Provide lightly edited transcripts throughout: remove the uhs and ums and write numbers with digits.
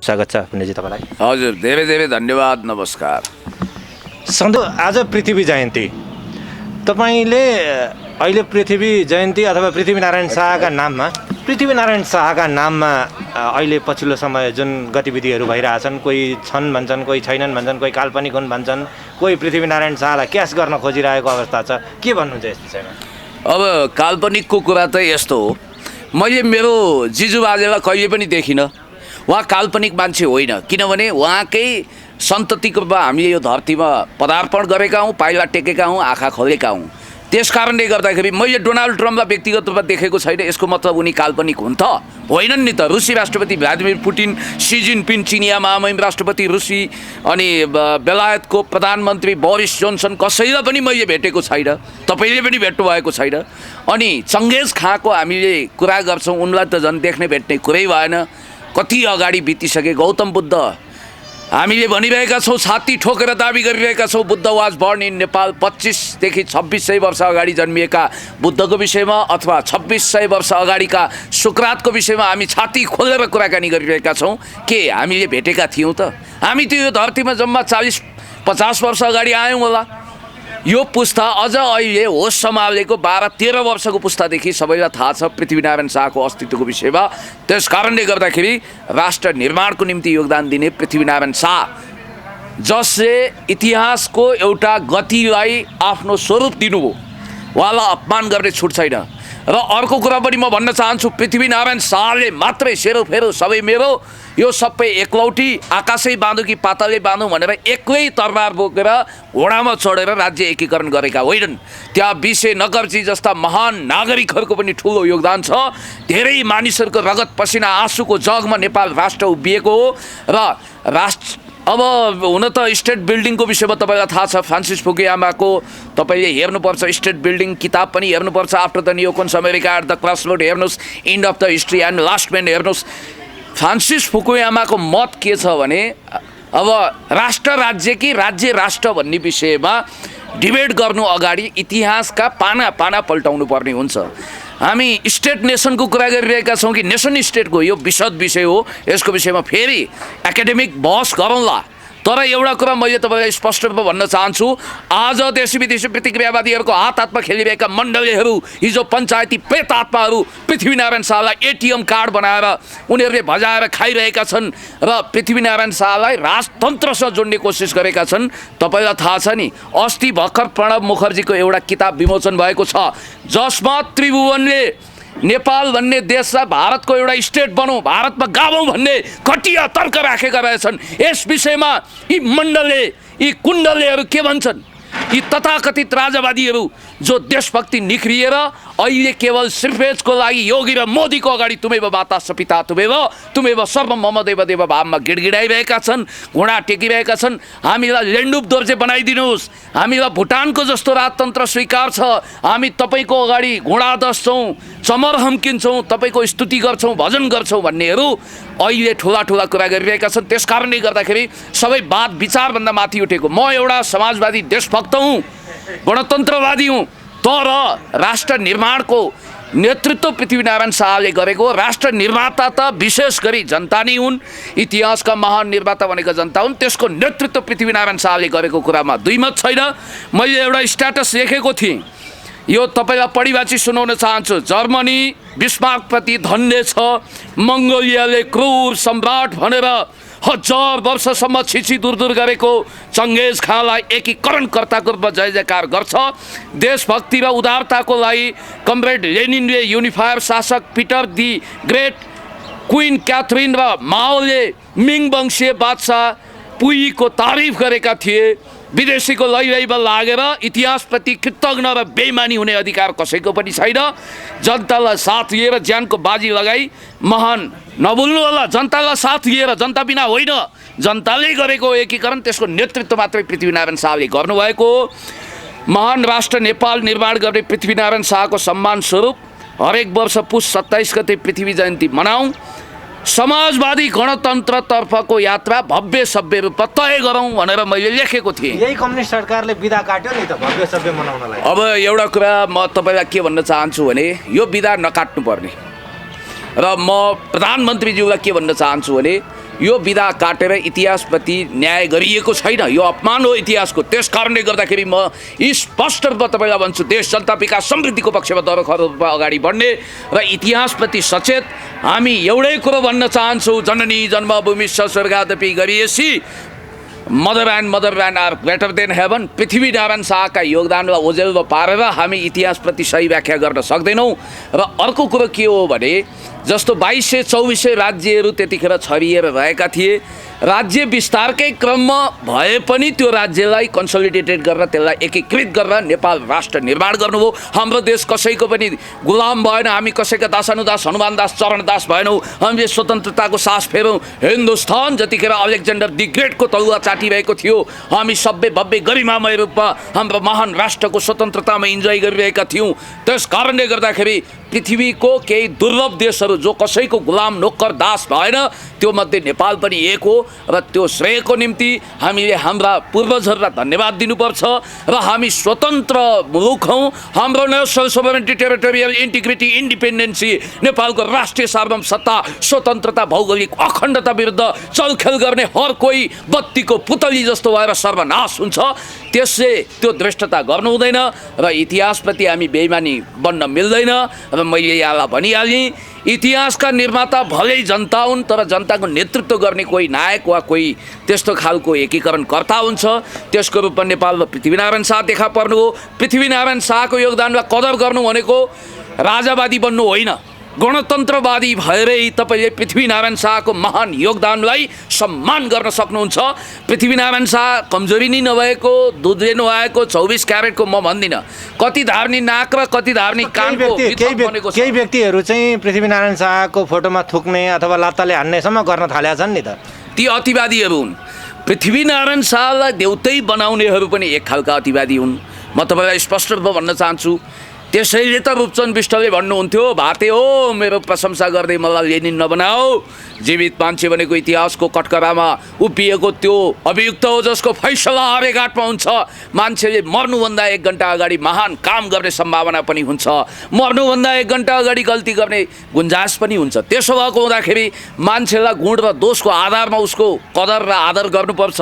स्वागत छ पुण्यजी तपाईँलाई। हजुर, धेरै धेरै धन्यवाद, नमस्कार। सन्धु, आज पृथ्वी जयन्ती, तपाईँले अहिले पृथ्वी जयन्ती अथवा पृथ्वीनारायण शाहका नाममा अहिले पछिल्लो समय जुन गतिविधिहरू भइरहेछन्, कोही छन् भन्छन्, कोही छैनन् भन्छन्, कोही काल्पनिक हुन् भन्छन्, कोही पृथ्वीनारायण शाहलाई क्यास गर्न खोजिरहेको अवस्था छ, के भन्नुहुन्छ यस विषयमा? अब काल्पनिकको कुरा त यस्तो हो, मैले मेरो जिजुबाजेलाई कहिले पनि देखिनँ। उहाँ काल्पनिक मान्छे होइन, किनभने उहाँकै सन्ततिको रूपमा हामीले यो धरतीमा पदार्पण गरेका हौँ, पाइला टेकेका हौँ, आँखा खोलेका हौँ। त्यस कारणले गर्दाखेरि मैले डोनाल्ड ट्रम्पलाई व्यक्तिगत रूपमा देखेको छैन, यसको मतलब उनी काल्पनिक हुन् त? होइनन् नि त। रुसी राष्ट्रपति भ्लादिमिर पुटिन, सी जिनपिङ चिनिया महामहिम राष्ट्रपति रुसी, अनि बेलायतको प्रधानमन्त्री बोरिस जोन्सन, कसैलाई पनि मैले भेटेको छैन, तपाईँले पनि भेट्नु भएको छैन। अनि चङ्गेज खाँको हामीले कुरा गर्छौँ, उनलाई त झन् देख्ने भेट्ने कुरै भएन। कति अगाडि बितिसके। गौतम बुद्ध, हामीले भनिरहेका छौँ, छाती ठोकेर दाबी गरिरहेका छौँ, Buddha was born in Nepal. 2500 देखि 2600 वर्ष अगाडि जन्मिएका बुद्धको विषयमा अथवा 2600 वर्ष अगाडिका सुक्रातको विषयमा हामी छाती खोलेर कुराकानी गरिरहेका छौँ। के हामीले भेटेका थियौँ त? हामी त यो धरतीमा जम्मा 40-50 वर्ष अगाडि आयौँ होला। यो पुस्ता अझ अहिले होस सम्हालेको 12-13 वर्षको पुस्तादेखि सबैलाई थाहा छ पृथ्वीनारायण शाहको अस्तित्वको विषयमा। त्यस कारणले गर्दाखेरि राष्ट्र निर्माणको निम्ति योगदान दिने पृथ्वीनारायण शाह, जसले इतिहासको एउटा गतिलाई आफ्नो स्वरूप दिनुभयो, उहाँलाई अपमान गर्ने छुट छैन। र अर्को कुरा पनि म भन्न चाहन्छु, पृथ्वीनारायण शाहले मात्रै सेरोफेरो सबै मेरो, यो सबै एकलौटी, आकाशै बाँधु कि पातालै बाँधु भनेर एक्लै तरबार बोकेर घोडामा चढेर राज्य एकीकरण गरेका होइनन्। त्यहाँ बिसे नगरजी जस्ता महान नागरिकहरूको पनि ठुलो योगदान छ। धेरै मानिसहरूको रगत पसिना आँसुको जगमा नेपाल राष्ट्र उभिएको हो। र अब हुन त स्टेट बिल्डिङको विषयमा तपाईँलाई थाहा छ, फ्रान्सिस फुकुयामाको तपाईँले हेर्नुपर्छ, स्टेट बिल्डिङ किताब पनि हेर्नुपर्छ, after the neocons America at the crossroads हेर्नुहोस्, end of the history and last man हेर्नुहोस्। फ्रान्सिस फुकुयामाको मत के छ भने, अब राष्ट्र राज्य कि राज्य राष्ट्र भन्ने विषयमा डिबेट गर्नु अगाडि इतिहासका पाना पाना पल्टाउनु पर्ने हुन्छ। हामी स्टेट नेसनको कुरा गरिरहेका छौँ कि नेसन स्टेटको, यो विशद विषय हो, यसको विषयमा फेरि एकाडेमिक बहस गरौँला। तर एउटा कुरा मैले तपाईँलाई स्पष्ट रूपमा भन्न चाहन्छु, आज देशी विदेशी प्रतिक्रियावादीहरूको हात हातमा खेलिरहेका मण्डलीहरू, हिजो पञ्चायती प्रेत आत्माहरू पृथ्वीनारायण शाहलाई एटिएम कार्ड बनाएर उनीहरूले भजाएर खाइरहेका छन् र पृथ्वीनारायण शाहलाई राजतन्त्रसँग जोड्ने कोसिस गरेका छन्। तपाईँलाई थाहा छ नि, अस्ति भर्खर प्रणब मुखर्जीको एउटा किताब विमोचन भएको छ, जसमा त्रिभुवनले नेपाल भन्ने देशलाई भारतको एउटा स्टेट बनौँ, भारतमा गाभौँ भन्ने घटिया तर्क राखेका रहेछन्। यस विषयमा यी मण्डलले, यी कुण्डलेहरू के भन्छन्? यी तथाकथित राजावादीहरू जो देशभक्ति निख्रिएर अहिले केवल सिर्फेजको लागि योगी र मोदीको अगाडि तुम्हेव माता सपिता तुम्हेव सर्व मम देव देव भावमा गिडगिडाइरहेका छन्, घुँडा टेकिरहेका छन्। हामीलाई लेन्डुप दोर्जे बनाइदिनुहोस्, हामीलाई भुटानको जस्तो राजतन्त्र स्वीकार छ, हामी तपाईँको अगाडि घुँडा दस्छौँ, चमर हम्किन्छौँ, तपाईँको स्तुति गर्छौँ, भजन गर्छौँ भन्नेहरू अहिले ठुला ठुला कुरा गरिरहेका छन्। त्यस कारणले गर्दाखेरि सबै बात विचारभन्दा माथि उठेको, म एउटा समाजवादी देशभक्त हुँ, गणतन्त्रवादी हुँ, तर राष्ट्र निर्माणको नेतृत्व पृथ्वीनारायण शाहले गरेको। राष्ट्र निर्माता त विशेष गरी जनता नै हुन्, इतिहासका महान निर्माता भनेको जनता हुन्, त्यसको नेतृत्व पृथ्वीनारायण शाहले गरेको कुरामा दुईमत छैन। मैले एउटा स्ट्याटस लेखेको थिएँ, यो तपाईँलाई पढिवाची सुनाउन चाहन्छु। जर्मनी बिस्मार्कप्रति धन्य छ, मङ्गोलियाले क्रूर सम्राट भनेर 1000 वर्षसम्म छिछि दूर दूर गरेको चङ्गेज खानलाई एकीकरणकर्ताको रूपमा जय जयकार गर्छ। देशभक्ति र उदारताको लागि कमरेड लेनिनले, युनिफायर शासक Peter the great, queen Catherine र माओले मिङ वंशीय बादशाह पुईको तारिफ गरेका थिए। विदेशीको लैलैमा लागेर इतिहासप्रति कृतज्ञ र बेइमानी हुने अधिकार कसैको पनि छैन। जनतालाई साथ लिएर ज्यानको बाजी लगाई, महान नभुल्नु होला, जनतालाई साथ लिएर, जनता बिना होइन, जनताले गरेको एकीकरण, त्यसको नेतृत्व मात्रै पृथ्वीनारायण शाहले गर्नुभएको हो। महान राष्ट्र नेपाल निर्माण गर्ने पृथ्वीनारायण शाहको सम्मान स्वरूप हरेक वर्ष पुस 27 गते पृथ्वी जयन्ती मनाऊँ। समाजवादी गणतन्त्रतर्फको यात्रा भव्य सभ्य रूपमा तय गरौँ भनेर मैले लेखेको थिएँ। यही कम्युनिस्ट सरकारले बिदा काट्यो नि त भव्य सभ्य मनाउनलाई। अब एउटा कुरा म तपाईँलाई के भन्न चाहन्छु भने, यो बिदा नकाट्नुपर्ने, र म प्रधानमन्त्रीज्यूलाई के भन्न चाहन्छु भने, यो विधा काटेर इतिहासप्रति न्याय गरिएको छैन। यो अपमान हो इतिहासको। त्यस कारणले गर्दाखेरि म स्पष्ट रूपमा तपाईँलाई भन्छु, देश जनता विकास समृद्धिको पक्षमा दरखर रूपमा अगाडि बढ्ने र इतिहासप्रति सचेत हामी एउटै कुरो भन्न चाहन्छौँ, जननी जन्मभूमि स्वर्गादपि गरिएसी mother and are greater than heaven. Prithvi Narayan शाहका योगदानलाई ओझेलमा पारेर हामी इतिहासप्रति सही व्याख्या गर्न सक्दैनौँ। र अर्को कुरो के हो भने जस्तो 2200-2400 राज्यहरू त्यतिखेर छरिएर रहेका थिए। राज्य विस्तारकै क्रममा भए पनि त्यो राज्यलाई कन्सोलिडेटेड गरेर त्यसलाई एकीकृत गरेर नेपाल राष्ट्र निर्माण गर्नुभयो। हाम्रो देश कसैको पनि गुलाम भएन, हामी कसैका दासानुदास हनुमान दास चरणदास भएनौँ। हामीले स्वतन्त्रताको सास फेरौँ। हिन्दुस्तान जतिखेर अलेक्जेन्डर दि ग्रेटको तलुवा चाटिरहेको थियो, हामी सभ्य भव्य गरिमामय रूपमा हाम्रो महान राष्ट्रको स्वतन्त्रतामा इन्जोय गरिरहेका थियौँ। त्यस कारणले गर्दाखेरि पृथ्वीको केही दुर्लभ देशहरू जो कसैको गुलाम नोकर दास भएन त्यो मध्ये नेपाल पनि एक हो। र त्यो श्रेयको निम्ति हामीले हाम्रा पूर्वजहरूलाई धन्यवाद दिनुपर्छ। र हामी स्वतन्त्र मुलुक हौँ। हाम्रो national sovereignty, territorial integrity, independency, नेपालको राष्ट्रिय सार्वभौमसत्ता, स्वतन्त्रता, भौगोलिक अखण्डता विरुद्ध चलखेल गर्ने हर कोही बत्तीको पुतली जस्तो भएर सर्वनाश हुन्छ। त्यसले त्यो दृष्टता गर्नु हुँदैन र इतिहासप्रति हामी बेइमानी बन्न मिल्दैन। र मैले यहाँलाई भनिहालेँ, इतिहासका निर्माता भलै जनता हुन्, तर जनताको नेतृत्व गर्ने कोही नायक वा कोही त्यस्तो खालको एकीकरणकर्ता हुन्छ। त्यसको रूपमा नेपालमा पृथ्वीनारायण शाह देखा पर्नु हो। पृथ्वीनारायण शाहको योगदानलाई कदर गर्नु भनेको राजावादी बन्नु होइन, गणतन्त्रवादी भएरै तपाईँले पृथ्वीनारायण शाहको महान योगदानलाई सम्मान गर्न सक्नुहुन्छ। पृथ्वीनारायण शाह कमजोरी नै नभएको, दुधले नआएको 24 क्यारेटको म भन्दिनँ, कति धार्नी नाक र कति धार्नी कानको केही व्यक्तिहरू चाहिँ पृथ्वीनारायण शाहको फोटोमा थुक्ने अथवा लात्ताले हान्नेसम्म गर्न थालेका छन् नि त। ती अतिवादीहरू हुन्। पृथ्वीनारायण शाहलाई देउतै बनाउनेहरू पनि एक खालका अतिवादी हुन्। म तपाईँलाई स्पष्ट रूपमा भन्न चाहन्छु। त्यसैले त रूपचन्द बिष्टले भन्नुहुन्थ्यो, भाते हो मेरो प्रशंसा गर्दै मलाई लेनिन नबनाऊ। जीवित मान्छे भनेको इतिहासको कटकरामा उभिएको त्यो अभियुक्त हो जसको फैसला हरेघाटमा हुन्छ। मान्छेले मर्नुभन्दा 1 घन्टा अगाडि महान काम गर्ने सम्भावना पनि हुन्छ, मर्नुभन्दा 1 घन्टा अगाडि गल्ती गर्ने गुन्जाइस पनि हुन्छ। त्यसो भएको हुँदाखेरि मान्छेलाई गुण र दोषको आधारमा उसको कदर र आदर गर्नुपर्छ।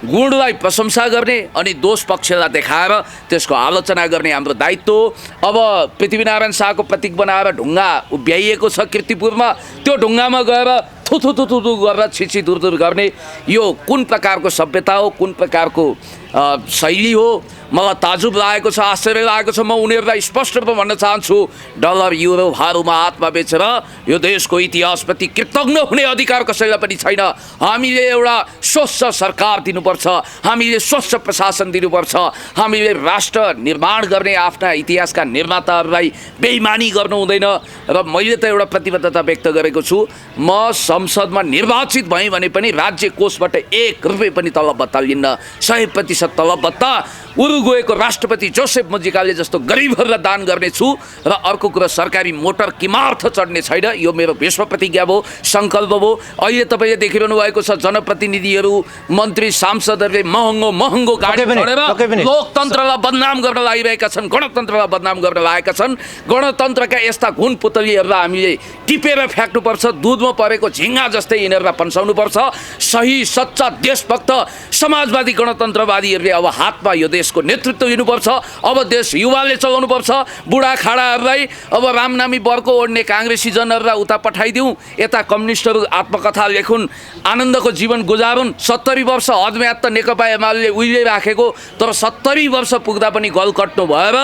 गुणलाई प्रशंसा गर्ने अनि दोष पक्षलाई देखाएर त्यसको आलोचना गर्ने हाम्रो दायित्व हो। अब पृथ्वीनारायण शाहको प्रतीक बनाएर ढुङ्गा उभ्याइएको छ किर्तिपुरमा, त्यो ढुङ्गामा गएर थुथु गरेर छिछि दुर गर्ने यो कुन प्रकारको सभ्यता हो, कुन प्रकारको शैली हो? मलाई ताजुब लागेको छ, आश्चर्य लागेको छ। म उनीहरूलाई स्पष्ट रूपमा भन्न चाहन्छु, डलर युरो भारूमा हातमा बेचेर यो देशको इतिहासप्रति कृतज्ञ हुने अधिकार कसैलाई पनि छैन। हामीले एउटा स्वच्छ सरकार दिनुपर्छ, हामीले स्वच्छ प्रशासन दिनुपर्छ, हामीले राष्ट्र निर्माण गर्ने आफ्ना इतिहासका निर्माताहरूलाई बेइमानी गर्नु हुँदैन। र मैले त एउटा प्रतिबद्धता व्यक्त गरेको छु, म संसदमा निर्वाचित भएँ भने पनि राज्य कोषबाट 1 रुपियाँ पनि तलब भत्ता लिन्न। 100% तलब भत्ता उरुग्वेको राष्ट्रपति जोसेफ मुजिकाले जस्तो गरिबहरूलाई दान गर्नेछु। र अर्को कुरा, सरकारी मोटर किमार्थ चढ्ने छैन। यो मेरो विश्व प्रतिज्ञा भयो, सङ्कल्प भयो। अहिले तपाईँले देखिरहनु भएको छ जनप्रतिनिधिहरू, मन्त्री, सांसदहरूले महँगो गाडी चढेर लोकतन्त्रलाई बदनाम गर्न लागिरहेका छन्, गणतन्त्रलाई बदनाम गर्न लागेका छन्। गणतन्त्रका यस्ता घुन पुतलीहरूलाई हामीले टिपेर फ्याँक्नुपर्छ। दुधमा परेको झिङ्गा जस्तै यिनीहरूलाई पन्साउनुपर्छ। सही सच्चा देशभक्त समाजवादी गणतन्त्रवादीहरूले अब हातमा यो देशको नेतृत्व दिनुपर्छ। अब देश युवाले चलाउनुपर्छ। बुढाखाडाहरूलाई अब रामनामी बर्को ओढ्ने काङ्ग्रेसी जनहरूलाई उता पठाइदिउँ, यता कम्युनिस्टहरू आत्मकथा लेखुन्, आनन्दको जीवन गुजारुन्। 70 वर्ष हदम्याद त नेकपा एमाले उहिले राखेको, तर 70 वर्ष पुग्दा पनि गल कट्नु भएर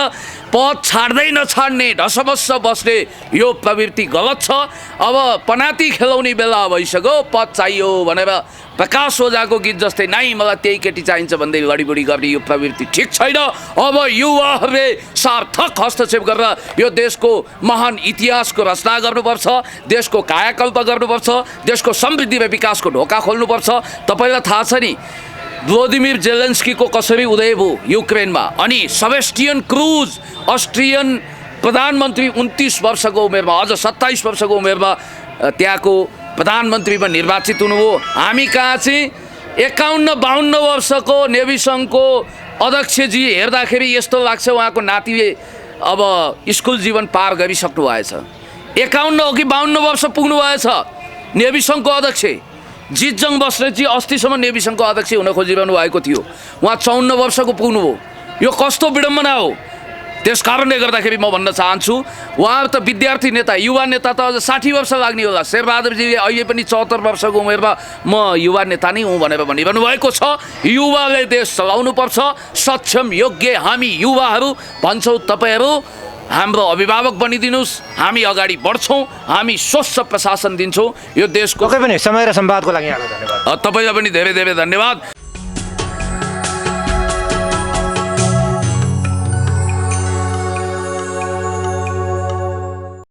पद छाड्दै नछाड्ने, ढसमस्स बस्ने यो प्रवृत्ति गलत छ। अब पनाती खेलाउने बेला भइसक्यो, पद चाहियो भनेर प्रकाश ओझाको गीत जस्तै नाइ मलाई त्यही केटी चाहिन्छ भन्दै लडीबुडी गर्ने यो प्रवृत्ति ठिक छैन। अब युवाहरूले सार्थक हस्तक्षेप गरेर यो देशको महान इतिहासको रचना गर्नुपर्छ, देशको कायाकल्प गर्नुपर्छ, देशको समृद्धि र विकासको ढोका खोल्नुपर्छ। तपाईँलाई थाहा छ नि भ्लादिमिर जेलेन्स्कीको कसरी उदय भयो युक्रेनमा, अनि सेबेस्टियन क्रुज अस्ट्रियन प्रधानमन्त्री 29 वर्षको उमेरमा, अझ 27 वर्षको उमेरमा त्यहाँको प्रधानमन्त्रीमा निर्वाचित हुनुभयो। हामी कहाँ चाहिँ 51-52 वर्षको नेभी सङ्घको अध्यक्षजी हेर्दाखेरि यस्तो लाग्छ उहाँको नातिले अब स्कुल जीवन पार गरिसक्नु भएछ। 51 हो कि 52 वर्ष पुग्नु भएछ नेभी सङ्घको अध्यक्ष। जितजङ बस्नेतजी अस्तिसम्म नेभी सङ्घको अध्यक्ष हुन खोजिरहनु भएको थियो, उहाँ 54 वर्षको पुग्नुभयो। यो कस्तो विडम्बना हो। त्यस कारणले गर्दाखेरि म भन्न चाहन्छु, उहाँ त विद्यार्थी नेता, युवा नेता त अझ 60 वर्ष लाग्ने होला। शेरबहादुरजीले अहिले पनि 74 वर्षको उमेरमा म युवा नेता नै हुँ भनेर भनिरहनु भएको छ। युवाले देश चलाउनुपर्छ, सक्षम योग्य हामी युवाहरू भन्छौँ। तपाईँहरू हाम्रो अभिभावक बनिदिनुहोस्, हामी अगाडि बढ्छौँ, हामी स्वच्छ प्रशासन दिन्छौँ यो देशको। पक्कै पनि समय र संवादको लागि यहाँलाई धन्यवाद। तपाईँलाई पनि धेरै धेरै धन्यवाद।